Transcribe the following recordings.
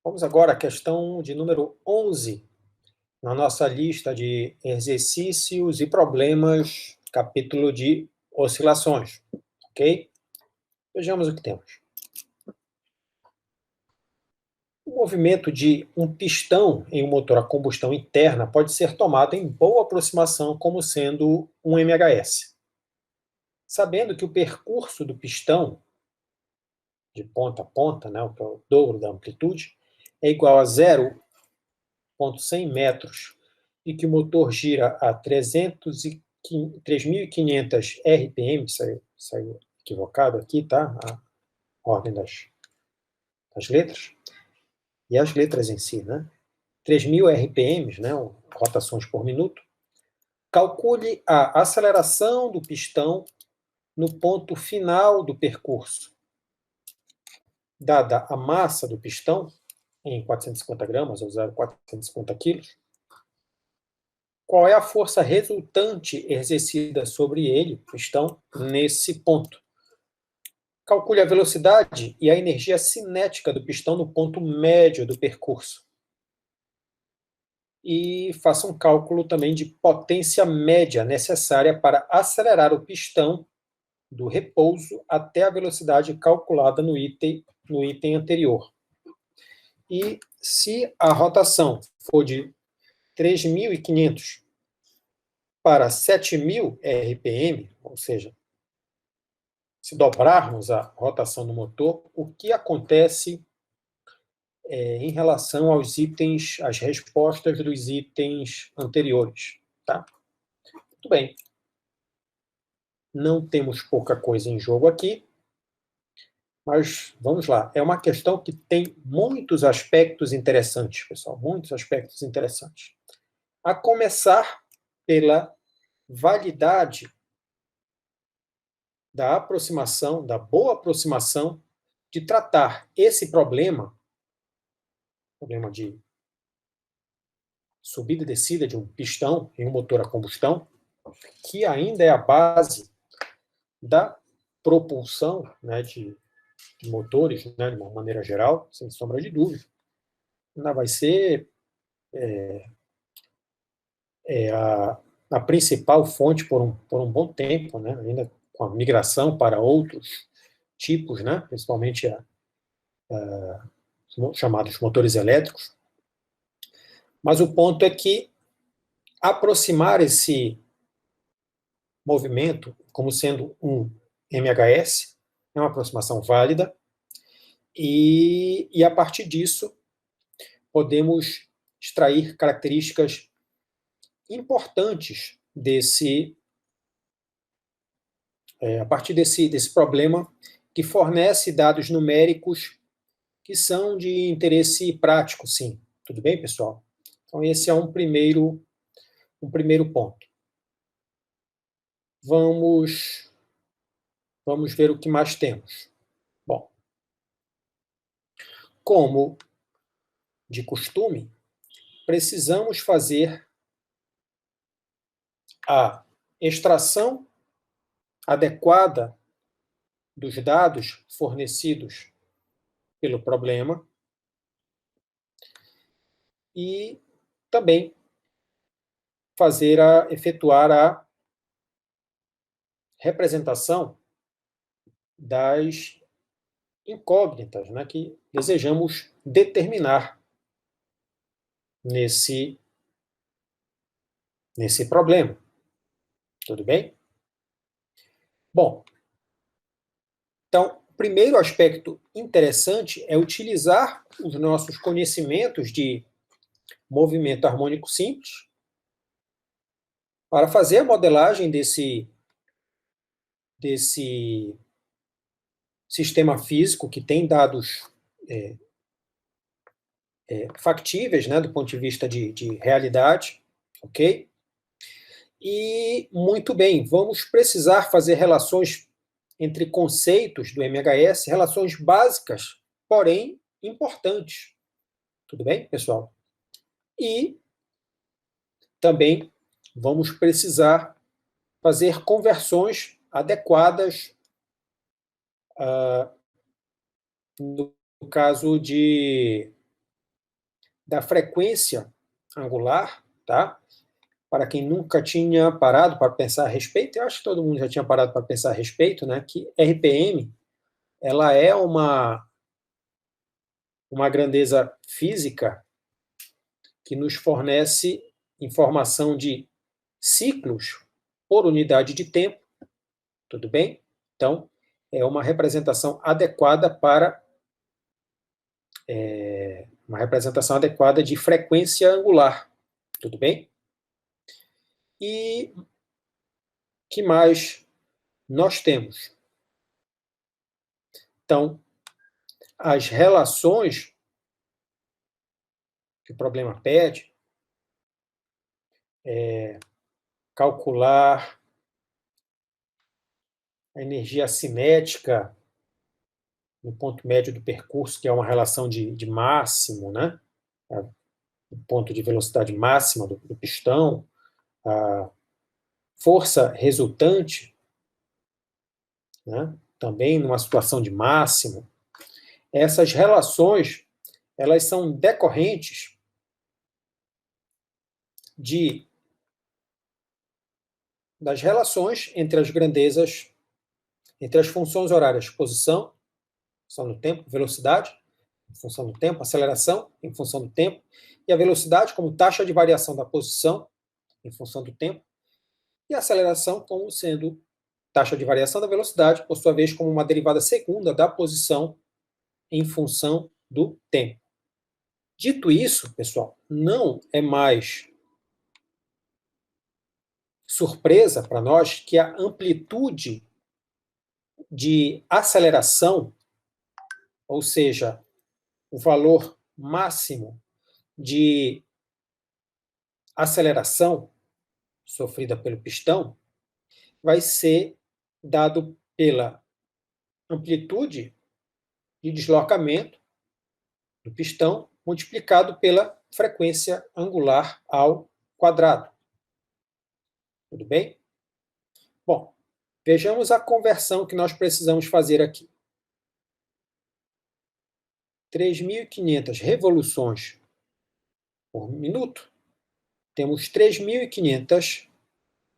Vamos agora à questão de número 11, na nossa lista de exercícios e problemas, capítulo de oscilações, ok? Vejamos o que temos. O movimento de um pistão em um motor a combustão interna pode ser tomado em boa aproximação como sendo um MHS. Sabendo que o percurso do pistão, de ponta a ponta, né, que é o dobro da amplitude, é igual a 0,100 metros e que o motor gira a 3.500 RPM, saiu equivocado aqui, tá? A ordem das letras, e as letras em si, né? 3.000 RPMs, né, rotações por minuto. Calcule a aceleração do pistão no ponto final do percurso. Dada a massa do pistão, em 450 gramas, ou 0,450 quilos, qual é a força resultante exercida sobre ele, pistão, nesse ponto? Calcule a velocidade e a energia cinética do pistão no ponto médio do percurso. E faça um cálculo também de potência média necessária para acelerar o pistão do repouso até a velocidade calculada no item anterior. E se a rotação for de 3.500 para 7.000 RPM, ou seja, se dobrarmos a rotação do motor, o que acontece em relação aos itens, às respostas dos itens anteriores, tá? Muito bem. Não temos pouca coisa em jogo aqui, mas vamos lá. É uma questão que tem muitos aspectos interessantes, pessoal, muitos aspectos interessantes. A começar pela validade da aproximação, da boa aproximação, de tratar esse problema de subida e descida de um pistão em um motor a combustão, que ainda é a base da propulsão, né, de motores, né, de uma maneira geral, sem sombra de dúvida. Ainda vai ser a principal fonte por um bom tempo, né, ainda com a migração para outros tipos, né, principalmente chamados motores elétricos. Mas o ponto é que aproximar esse movimento como sendo um MHS é uma aproximação válida, e a partir disso podemos extrair características importantes a partir desse problema, que fornece dados numéricos que são de interesse prático, sim. Tudo bem, pessoal? Então, esse é um primeiro ponto. Vamos ver o que mais temos. Bom, como de costume, precisamos fazer a extração adequada dos dados fornecidos pelo problema e também efetuar a representação das incógnitas, né, que desejamos determinar nesse problema. Tudo bem? Bom, então, o primeiro aspecto interessante é utilizar os nossos conhecimentos de movimento harmônico simples para fazer a modelagem desse sistema físico que tem dados factíveis, né, do ponto de vista de realidade, ok? E, muito bem, vamos precisar fazer relações entre conceitos do MHS, relações básicas, porém importantes. Tudo bem, pessoal? E também vamos precisar fazer conversões adequadas no caso de da frequência angular, tá? Para quem nunca tinha parado para pensar a respeito, eu acho que todo mundo já tinha parado para pensar a respeito, né, que RPM, ela é uma grandeza física que nos fornece informação de ciclos por unidade de tempo, tudo bem? Então, é uma representação adequada uma representação adequada de frequência angular, tudo bem? E que mais nós temos? Então, as relações que o problema pede, calcular a energia cinética no ponto médio do percurso, que é uma relação de máximo, né? O ponto de velocidade máxima do pistão, a força resultante, né? Também numa situação de máximo. Essas relações, elas são decorrentes das relações entre as grandezas, entre as funções horárias, posição, função do tempo, velocidade, em função do tempo, aceleração, em função do tempo, e a velocidade como taxa de variação da posição, em função do tempo, e a aceleração como sendo taxa de variação da velocidade, por sua vez, como uma derivada segunda da posição em função do tempo. Dito isso, pessoal, não é mais surpresa para nós que a amplitude de aceleração, ou seja, o valor máximo de aceleração sofrida pelo pistão, vai ser dado pela amplitude de deslocamento do pistão multiplicado pela frequência angular ao quadrado. Tudo bem? Bom, vejamos a conversão que nós precisamos fazer aqui. 3.500 revoluções por minuto. Temos 3.500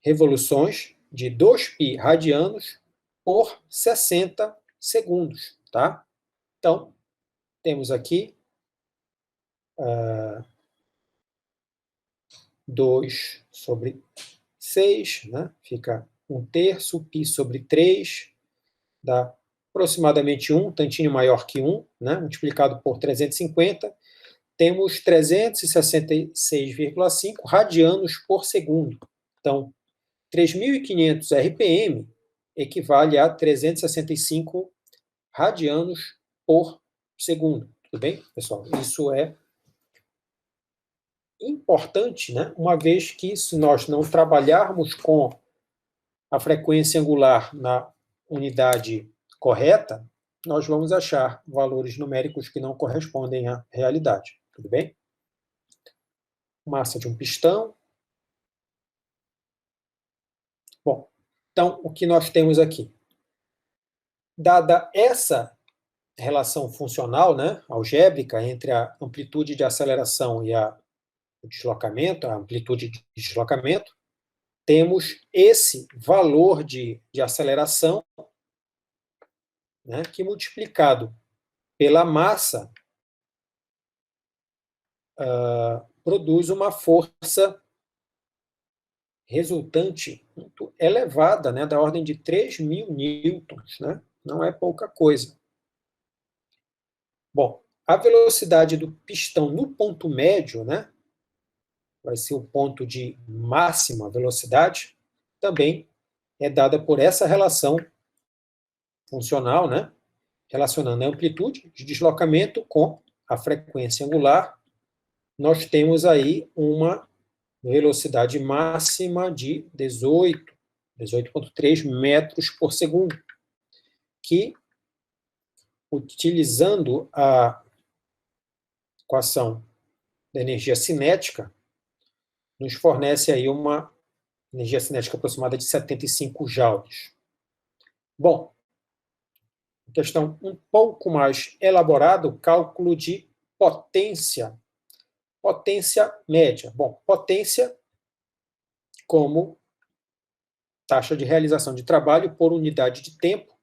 revoluções de 2π radianos por 60 segundos, tá? Então, temos aqui 2 sobre 6, né? Fica 1/3, π sobre 3, dá aproximadamente 1, tantinho maior que 1, né? Multiplicado por 350, temos 366,5 radianos por segundo. Então, 3.500 RPM equivale a 365 radianos por segundo. Tudo bem, pessoal? Isso é importante, né? Uma vez que, se nós não trabalharmos com a frequência angular na unidade correta, nós vamos achar valores numéricos que não correspondem à realidade. Tudo bem? Massa de um pistão. Bom, então, o que nós temos aqui? Dada essa relação funcional, né, algébrica, entre a amplitude de aceleração e o deslocamento, a amplitude de deslocamento, temos esse valor de aceleração, né, que multiplicado pela massa produz uma força resultante muito elevada, né, da ordem de 3.000 newtons, né? Não é pouca coisa. Bom, a velocidade do pistão no ponto médio, né, vai ser o ponto de máxima velocidade, também é dada por essa relação funcional, né, relacionando a amplitude de deslocamento com a frequência angular. Nós temos aí uma velocidade máxima de 18,3 metros por segundo, que, utilizando a equação da energia cinética, nos fornece aí uma energia cinética aproximada de 75 joules. Bom, questão um pouco mais elaborada, o cálculo de potência Potência média. Bom, potência como taxa de realização de trabalho por unidade de tempo.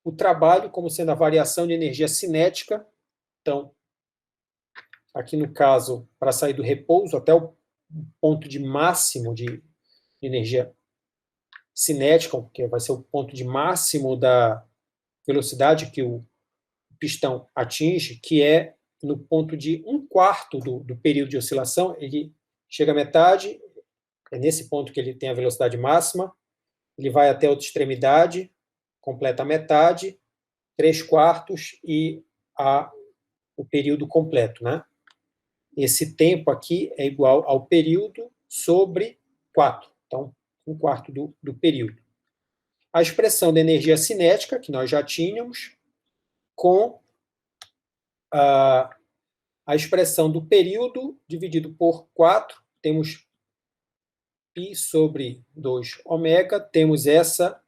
O trabalho como sendo a variação de energia cinética. Então, aqui no caso, para sair do repouso até o ponto de máximo de energia cinética, que vai ser o ponto de máximo da velocidade que o pistão atinge, que é no ponto de 1/4 do período de oscilação, ele chega à metade, é nesse ponto que ele tem a velocidade máxima, ele vai até a outra extremidade, completa a metade, 3/4 e o período completo, né? Esse tempo aqui é igual ao período sobre 4. Então, 1/4 do período. A expressão da energia cinética, que nós já tínhamos, com a expressão do período dividido por 4, temos π sobre 2 ômega, temos essa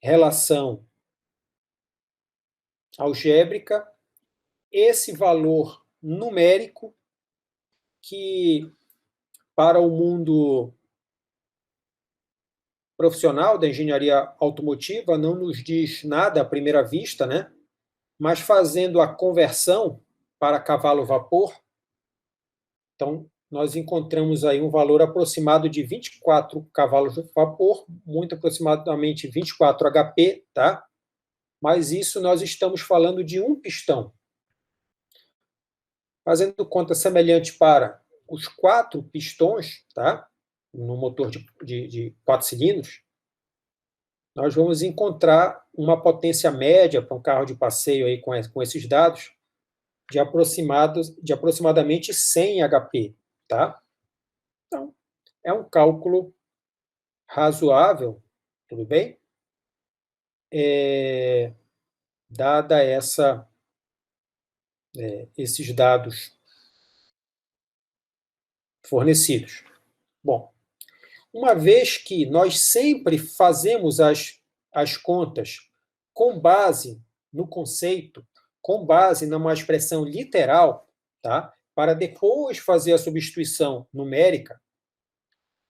relação algébrica, esse valor numérico, que para o mundo profissional da engenharia automotiva não nos diz nada à primeira vista, né? Mas fazendo a conversão para cavalo-vapor, então nós encontramos aí um valor aproximado de 24 cavalos de vapor, muito aproximadamente 24 HP, tá? Mas isso nós estamos falando de um pistão. Fazendo conta semelhante para os 4 pistões, tá? No motor de 4 cilindros, nós vamos encontrar uma potência média para um carro de passeio aí com esses dados de aproximadamente 100 HP, tá? Então, é um cálculo razoável, tudo bem? Dada esses dados fornecidos. Bom, uma vez que nós sempre fazemos as contas com base no conceito, com base numa expressão literal, tá? Para depois fazer a substituição numérica,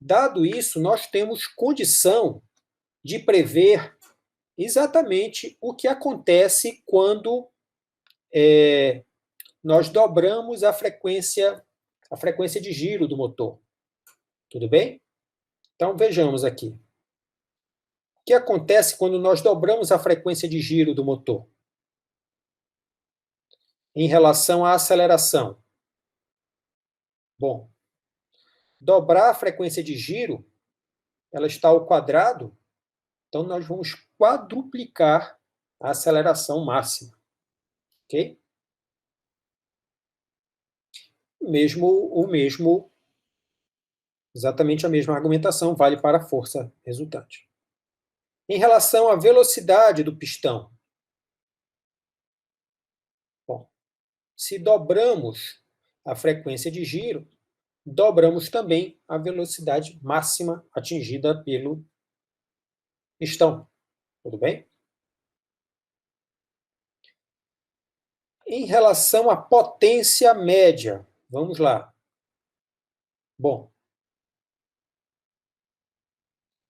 dado isso, nós temos condição de prever exatamente o que acontece quando nós dobramos a frequência de giro do motor. Tudo bem? Então, vejamos aqui. O que acontece quando nós dobramos a frequência de giro do motor? Em relação à aceleração. Bom, dobrar a frequência de giro, ela está ao quadrado, então nós vamos quadruplicar a aceleração máxima. Ok? Exatamente a mesma argumentação vale para a força resultante. Em relação à velocidade do pistão, bom, se dobramos a frequência de giro, dobramos também a velocidade máxima atingida pelo pistão. Tudo bem? Em relação à potência média, vamos lá. Bom,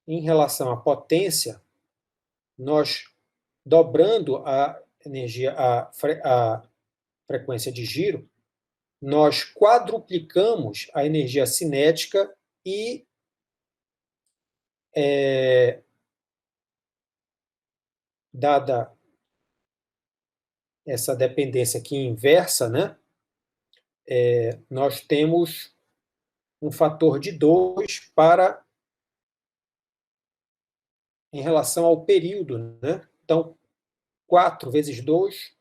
em relação à potência, nós dobrando a energia, a frequência de giro, nós quadruplicamos a energia cinética e dada essa dependência aqui inversa, né, nós temos um fator de 2 em relação ao período, né? Então, 4 vezes 2,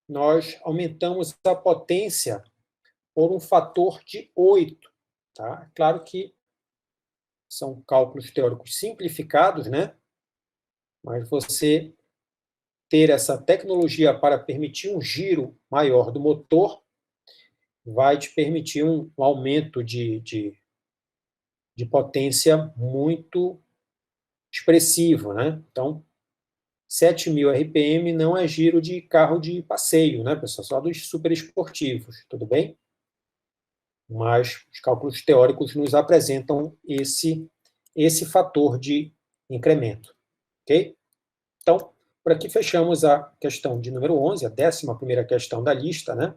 nós aumentamos a potência por um fator de 8. Tá? Claro que são cálculos teóricos simplificados, né? Mas você ter essa tecnologia para permitir um giro maior do motor vai te permitir um aumento de potência muito expressivo, né? Então, 7.000 RPM não é giro de carro de passeio, né, pessoal? Só dos super esportivos, tudo bem? Mas os cálculos teóricos nos apresentam esse fator de incremento, ok? Então, por aqui fechamos a questão de número 11, a 11ª questão da lista, né?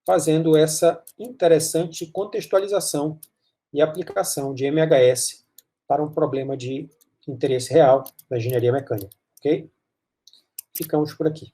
Fazendo essa interessante contextualização e aplicação de MHS para um problema de interesse real da engenharia mecânica, ok? Ficamos por aqui.